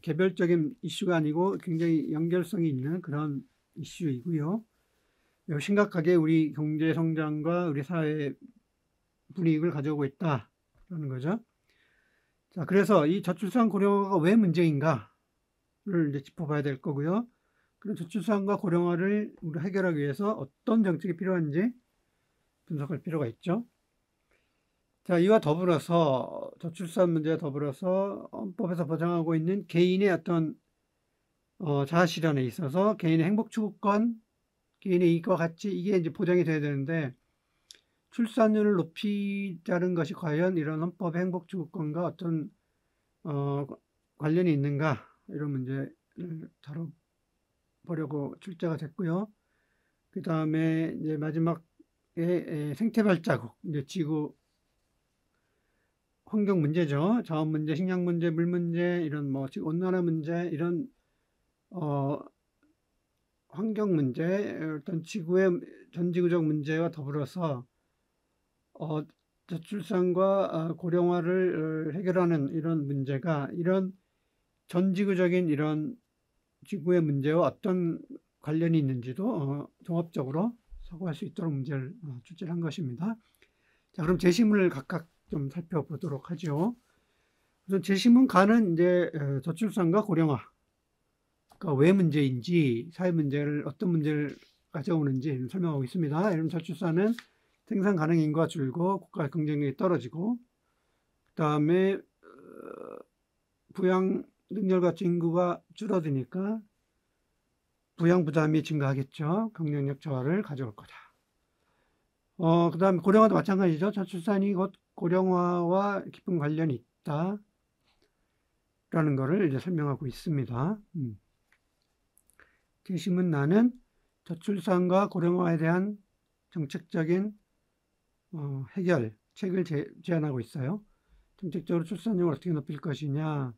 개별적인 이슈가 아니고 굉장히 연결성이 있는 그런 이슈이고요. 심각하게 우리 경제 성장과 우리 사회 불이익을 가져오고 있다라는 거죠. 자, 그래서 이 저출산 고령화가 왜 문제인가를 이제 짚어봐야 될 거고요. 그럼 저출산과 고령화를 우리 해결하기 위해서 어떤 정책이 필요한지 분석할 필요가 있죠. 자, 이와 더불어서 저출산 문제와 더불어서 헌법에서 보장하고 있는 개인의 어떤 자아실현에 있어서 개인의 행복 추구권, 개인의 이익과 가치 이게 이제 보장이 돼야 되는데 출산율을 높이자는 것이 과연 이런 헌법의 행복추구권과 어떤 관련이 있는가, 이런 문제를 다뤄보려고 출제가 됐고요. 그 다음에 이제 마지막에 생태 발자국, 이제 지구 환경 문제죠. 자원 문제, 식량 문제, 물 문제, 이런 뭐 온난화 문제, 이런 환경 문제, 어떤 지구의 전지구적 문제와 더불어서 저출산과 고령화를 해결하는 이런 문제가 이런 전지구적인 이런 지구의 문제와 어떤 관련이 있는지도 종합적으로 사고할 수 있도록 문제를 출제를 한 것입니다. 자, 그럼 제시문을 각각 좀 살펴보도록 하죠. 우선 제시문 가는 이제 저출산과 고령화가 왜 문제인지, 사회 문제를 어떤 문제를 가져오는지 설명하고 있습니다. 이런 저출산은 생산 가능 인구가 줄고 국가 경쟁력이 떨어지고, 그 다음에 부양 능력 가진 인구가 줄어드니까 부양 부담이 증가하겠죠. 경쟁력 저하를 가져올 거다. 그 다음에 고령화도 마찬가지죠. 저출산이 곧 고령화와 깊은 관련이 있다 라는 것을 이제 설명하고 있습니다. 제시문 나는 저출산과 고령화에 대한 정책적인 해결책을 제안하고 있어요. 정책적으로 출산율을 어떻게 높일 것이냐,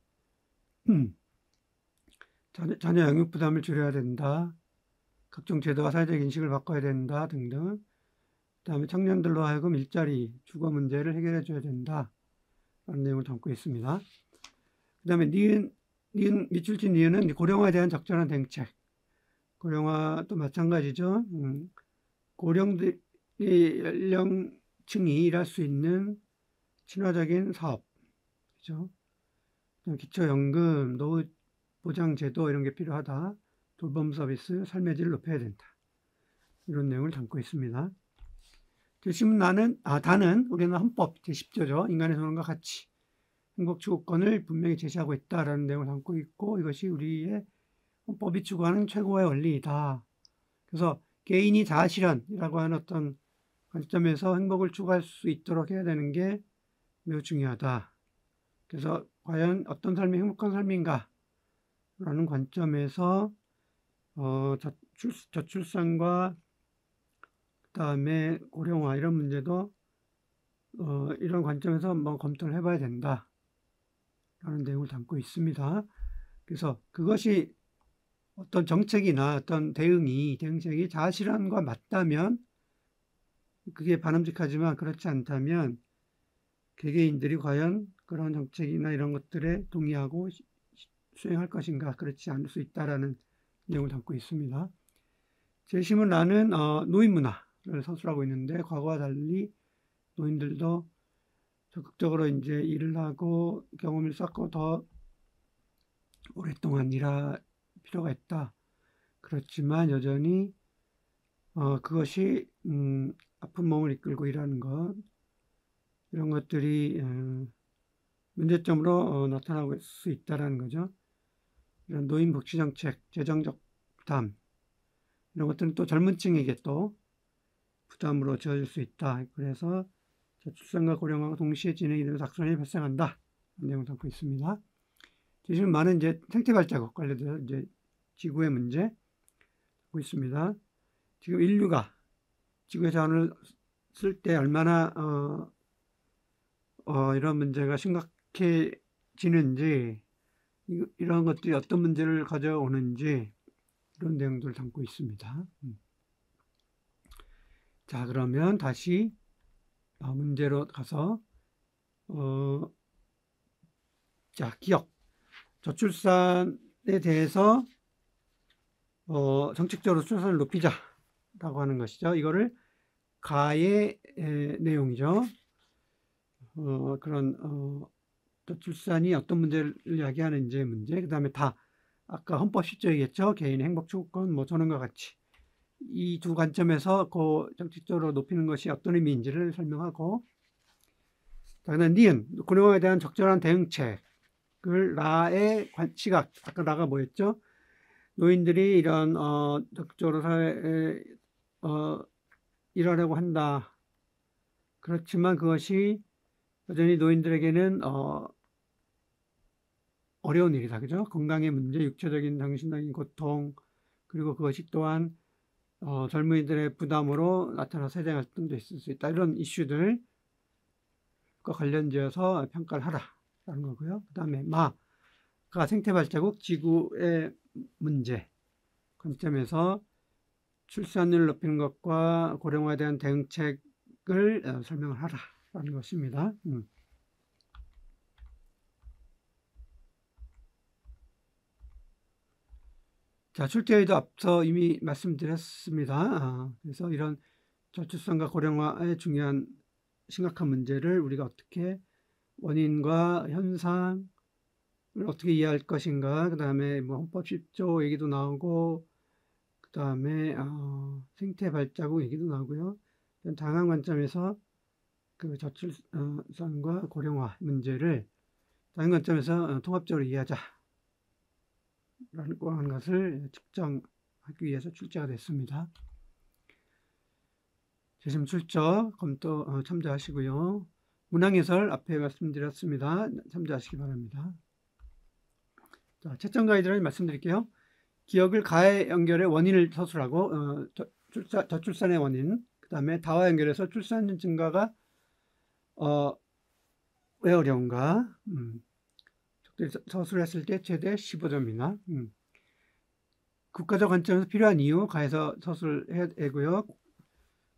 자녀 양육 부담을 줄여야 된다, 각종 제도와 사회적 인식을 바꿔야 된다 등등. 그 다음에 청년들로 하여금 일자리, 주거 문제를 해결해 줘야 된다 라는 내용을 담고 있습니다. 그 다음에 밑줄친 니은은 고령화에 대한 적절한 대책. 고령화도 마찬가지죠. 고령들이 연령층이 일할 수 있는 친화적인 사업, 그죠? 기초연금, 노후 보장 제도 이런 게 필요하다. 돌봄 서비스, 삶의 질을 높여야 된다. 이런 내용을 담고 있습니다. 제시문 다는 우리는 헌법 제10조죠. 인간의 존엄과 가치, 행복 추구권을 분명히 제시하고 있다라는 내용을 담고 있고, 이것이 우리의 헌법이 추구하는 최고의 원리이다. 그래서 개인이 자아실현이라고 하는 어떤 관점에서 행복을 추구할 수 있도록 해야 되는 게 매우 중요하다. 그래서 과연 어떤 삶이 행복한 삶인가 라는 관점에서 저출산과 그다음에 고령화 이런 문제도 이런 관점에서 한번 검토를 해봐야 된다 라는 내용을 담고 있습니다. 그래서 그것이 어떤 정책이나 어떤 대응책이 자아실현과 맞다면 그게 바람직하지만, 그렇지 않다면 개개인들이 과연 그런 정책이나 이런 것들에 동의하고 수행할 것인가, 그렇지 않을 수 있다라는 내용을 담고 있습니다. 제시문 나는 노인 문화를 서술하고 있는데, 과거와 달리 노인들도 적극적으로 이제 일을 하고 경험을 쌓고 더 오랫동안 일할 필요가 있다. 그렇지만 여전히 그것이 아픈 몸을 이끌고 일하는 것, 이런 것들이 문제점으로 나타나고 있을 수 있다는 거죠. 이런 노인 복지 정책, 재정적 부담, 이런 것들은 또 젊은 층에게 또 부담으로 지어질 수 있다. 그래서 저출산과 고령화가 동시에 진행되는 악순환이 발생한다. 내용을 담고 있습니다. 지금 많은 이제 생태 발자국 관련돼서 이제 지구의 문제 담고 있습니다. 지금 인류가 지구의 자원을 쓸 때 얼마나 이런 문제가 심각해지는지, 이런 것들이 어떤 문제를 가져오는지, 이런 내용들을 담고 있습니다. 자, 그러면 다시 문제로 가서 자, 기억. 저출산에 대해서 정책적으로 출산을 높이자라고 하는 것이죠. 이거를 가의 내용이죠. 그런 저출산이 어떤 문제를 이야기하는지의 문제, 그 다음에 아까 헌법 10조이겠죠. 개인의 행복 추구권, 전원과 같이, 이 두 관점에서 그 정책적으로 높이는 것이 어떤 의미인지를 설명하고, 그다음에 니은, 고령화에 대한 적절한 대응책을 라의 시각, 아까 라가 뭐였죠? 노인들이 이런 적극적으로 사회에 일하려고 한다. 그렇지만 그것이 여전히 노인들에게는 어려운 일이다. 그죠? 건강의 문제, 육체적인, 정신적인 고통, 그리고 그것이 또한 젊은이들의 부담으로 나타나 세대 갈등도 있을 수 있다. 이런 이슈들과 관련지어서 평가를 하라라는 거고요. 그 다음에 마가 생태 발자국, 지구의 문제 관점에서 출산율을 높이는 것과 고령화에 대한 대응책을 설명을 하라라는 것입니다. 자, 출제에도 앞서 이미 말씀드렸습니다. 그래서 이런 저출산과 고령화의 중요한 심각한 문제를 우리가 어떻게 원인과 현상을 어떻게 이해할 것인가, 그 다음에 뭐 헌법 10조 얘기도 나오고, 그 다음에 생태 발자국 얘기도 나오고요. 다양한 관점에서 그 저출산과 고령화 문제를 다양한 관점에서 통합적으로 이해하자 라는 것을 측정하기 위해서 출제가 됐습니다. 재심 출처 검토 참조하시고요. 문항해설 앞에 말씀드렸습니다. 참조하시기 바랍니다. 자, 채점 가이드라인 말씀드릴게요. 기억을 가에 연결해 원인을 서술하고 저출산의 원인, 그 다음에 다와 연결해서 출산율 증가가 왜 어려운가, 서술했을 때 최대 15점이나 국가적 관점에서 필요한 이유 가에서 서술해야 되고요. 그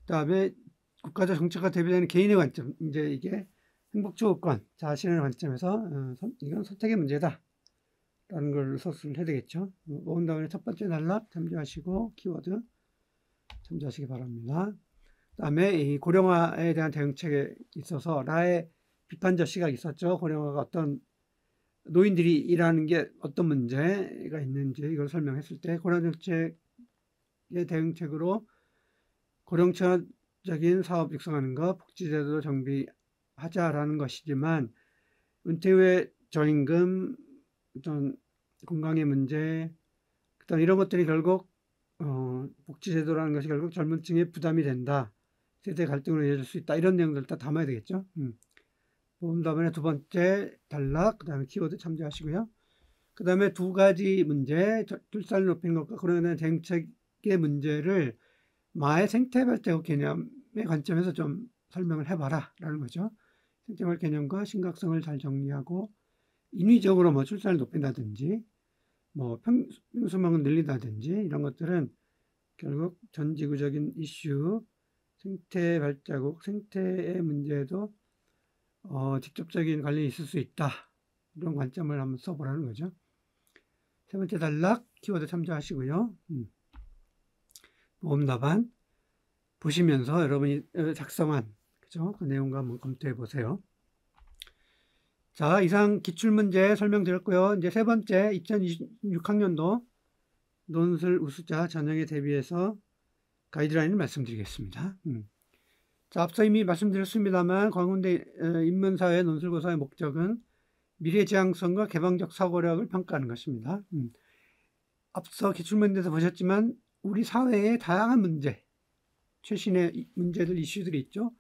다음에 국가적 정책과 대비되는 개인의 관점, 이제 이게 행복조건, 자신의 관점에서 이건 선택의 문제다 라는 걸 서술을 해야 되겠죠. 모은 다음에 첫 번째 단락 참조하시고 키워드 참조하시기 바랍니다. 그 다음에 이 고령화에 대한 대응책에 있어서 라의 비판적 시각이 있었죠. 고령화가 어떤 노인들이 일하는 게 어떤 문제가 있는지 이걸 설명했을 때 고령정책의 대응책으로 고령층적인 사업 육성하는 것, 복지제도 정비하자라는 것이지만 은퇴 후에 저임금, 어떤 건강의 문제, 그다음 이런 것들이 결국 복지제도라는 것이 결국 젊은 층에 부담이 된다. 세대 갈등으로 이어질 수 있다. 이런 내용들 다 담아야 되겠죠. 모음 답안의 두 번째 단락, 그 다음에 키워드 참조하시고요. 그 다음에 두 가지 문제, 출산을 높이는 것과 고령에 대한 대응책의 문제를 마의 생태 발자국 개념의 관점에서 좀 설명을 해봐라 라는 거죠. 생태발 개념과 심각성을 잘 정리하고 인위적으로 뭐 출산을 높인다든지 뭐 평수망을 늘린다든지 이런 것들은 결국 전 지구적인 이슈, 생태 발자국, 생태의 문제에도 직접적인 관련이 있을 수 있다. 이런 관점을 한번 써보라는 거죠. 세 번째 단락 키워드 참조하시고요. 모음 답안 보시면서 여러분이 작성한 그죠? 그 내용과 한번 검토해 보세요. 자, 이상 기출문제 설명드렸고요. 이제 세 번째 2026학년도 논술 우수자 전형에 대비해서 가이드라인을 말씀드리겠습니다. 자, 앞서 이미 말씀드렸습니다만 광운대 인문사회 논술고사의 목적은 미래지향성과 개방적 사고력을 평가하는 것입니다. 앞서 기출문제에서 보셨지만 우리 사회의 다양한 문제, 최신의 문제들, 이슈들이 있죠.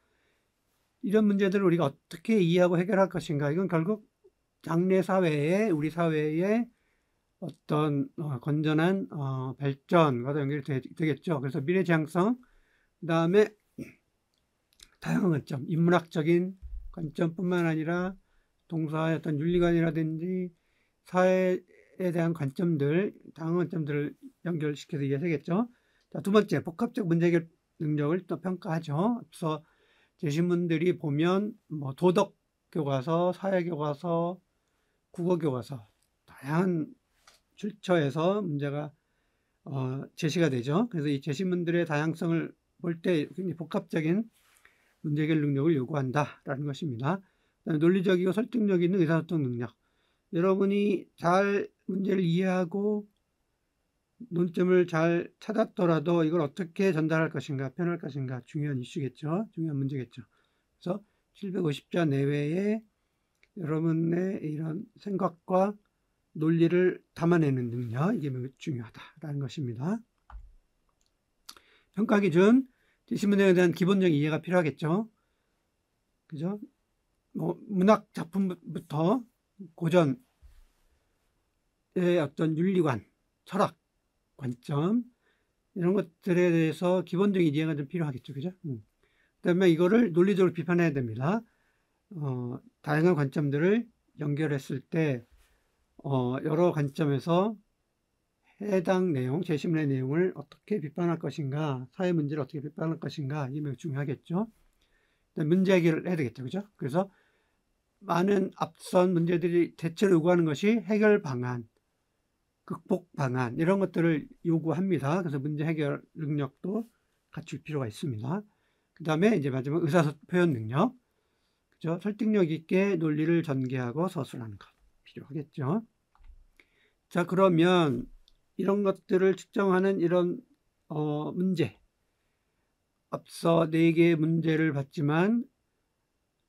이런 문제들을 우리가 어떻게 이해하고 해결할 것인가. 이건 결국 장래 사회에 우리 사회의 어떤 건전한 발전과도 연결이 되겠죠. 그래서 미래지향성, 그 다음에 다양한 관점, 인문학적인 관점뿐만 아니라 동사의 어떤 윤리관이라든지 사회에 대한 관점들, 다양한 관점들을 연결시켜서 이해하겠죠. 자, 두 번째, 복합적 문제 해결 능력을 또 평가하죠. 앞서 제시문들이 보면 뭐 도덕 교과서, 사회 교과서, 국어 교과서 다양한 출처에서 문제가 제시가 되죠. 그래서 이 제시문들의 다양성을 볼 때 굉장히 복합적인 문제 해결 능력을 요구한다라는 것입니다. 그다음에 논리적이고 설득력 있는 의사소통 능력. 여러분이 잘 문제를 이해하고 논점을 잘 찾았더라도 이걸 어떻게 전달할 것인가, 표현할 것인가 중요한 이슈겠죠. 중요한 문제겠죠. 그래서 750자 내외에 여러분의 이런 생각과 논리를 담아내는 능력, 이게 매우 중요하다라는 것입니다. 평가 기준, 제시문제에 대한 기본적인 이해가 필요하겠죠. 그죠? 뭐 문학 작품부터 고전의 어떤 윤리관, 철학 관점 이런 것들에 대해서 기본적인 이해가 좀 필요하겠죠, 그죠? 그다음에 이거를 논리적으로 비판해야 됩니다. 다양한 관점들을 연결했을 때 여러 관점에서 해당 내용, 제시문의 내용을 어떻게 비판할 것인가, 사회 문제를 어떻게 비판할 것인가, 이게 매우 중요하겠죠. 문제 해결을 해야 되겠죠, 그죠? 그래서 많은 앞선 문제들이 대체로 요구하는 것이 해결 방안, 극복 방안 이런 것들을 요구합니다. 그래서 문제 해결 능력도 갖출 필요가 있습니다. 그 다음에 이제 마지막 의사 표현 능력, 그죠? 설득력 있게 논리를 전개하고 서술하는 것 필요하겠죠. 자, 그러면 이런 것들을 측정하는 이런 문제, 앞서 4개의 문제를 봤지만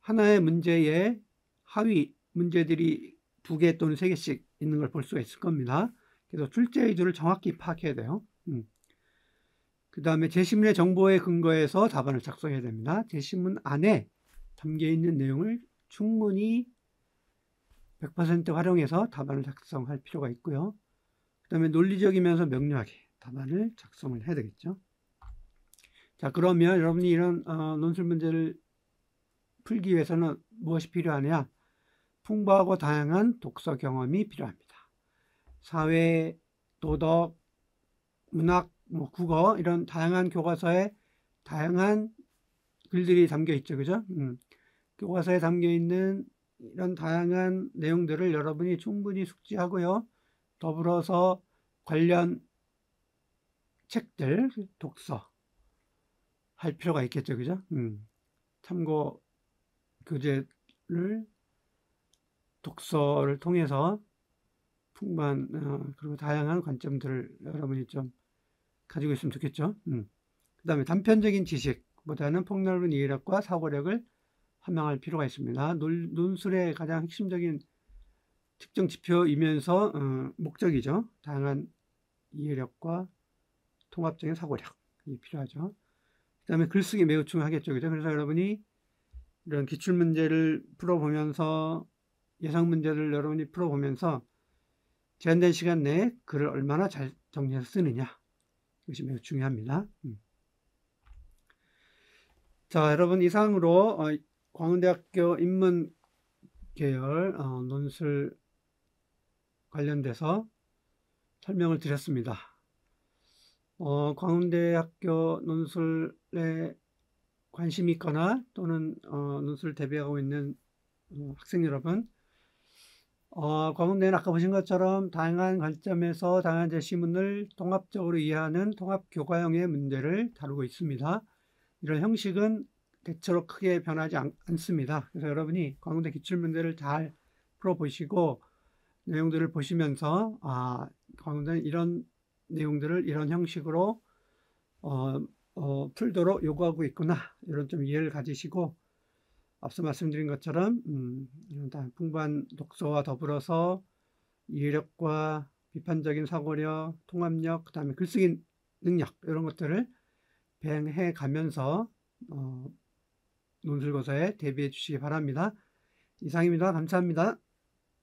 하나의 문제에 하위 문제들이 2개 또는 3개씩 있는 걸 볼 수가 있을 겁니다. 그래서 출제 의도를 정확히 파악해야 돼요. 그 다음에 제시문의 정보에 근거해서 답안을 작성해야 됩니다. 제시문 안에 담겨있는 내용을 충분히 100% 활용해서 답안을 작성할 필요가 있고요. 그 다음에 논리적이면서 명료하게 답안을 작성을 해야 되겠죠. 자, 그러면 여러분이 이런 논술 문제를 풀기 위해서는 무엇이 필요하냐? 풍부하고 다양한 독서 경험이 필요합니다. 사회, 도덕, 문학, 국어 이런 다양한 교과서에 다양한 글들이 담겨 있죠, 그죠? 교과서에 담겨 있는 이런 다양한 내용들을 여러분이 충분히 숙지하고요. 더불어서 관련 책들, 독서 할 필요가 있겠죠, 그죠? 참고 교재를 독서를 통해서 풍부한 그리고 다양한 관점들을 여러분이 좀 가지고 있으면 좋겠죠. 그 다음에 단편적인 지식보다는 폭넓은 이해력과 사고력을 함양할 필요가 있습니다. 논술의 가장 핵심적인 특정 지표이면서 목적이죠. 다양한 이해력과 통합적인 사고력이 필요하죠. 그 다음에 글쓰기 매우 중요하겠죠. 그죠? 그래서 여러분이 이런 기출문제를 풀어보면서 예상 문제를 여러분이 풀어보면서 제한된 시간 내에 글을 얼마나 잘 정리해서 쓰느냐, 이것이 매우 중요합니다. 자, 여러분 이상으로 광운대학교 인문계열 논술 관련돼서 설명을 드렸습니다. 광운대학교 논술에 관심이 있거나 또는 논술을 대비하고 있는 학생 여러분, 광운대는 아까 보신 것처럼 다양한 관점에서 다양한 제시문을 통합적으로 이해하는 통합교과형의 문제를 다루고 있습니다. 이런 형식은 대체로 크게 변하지 않습니다. 그래서 여러분이 광운대 기출문제를 잘 풀어보시고 내용들을 보시면서 광운대는 이런 내용들을 이런 형식으로 풀도록 요구하고 있구나, 이런 좀 이해를 가지시고 앞서 말씀드린 것처럼 이런 풍부한 독서와 더불어서 이해력과 비판적인 사고력, 통합력, 그 다음에 글쓰기 능력 이런 것들을 배행해 가면서 논술고사에 대비해 주시기 바랍니다. 이상입니다. 감사합니다.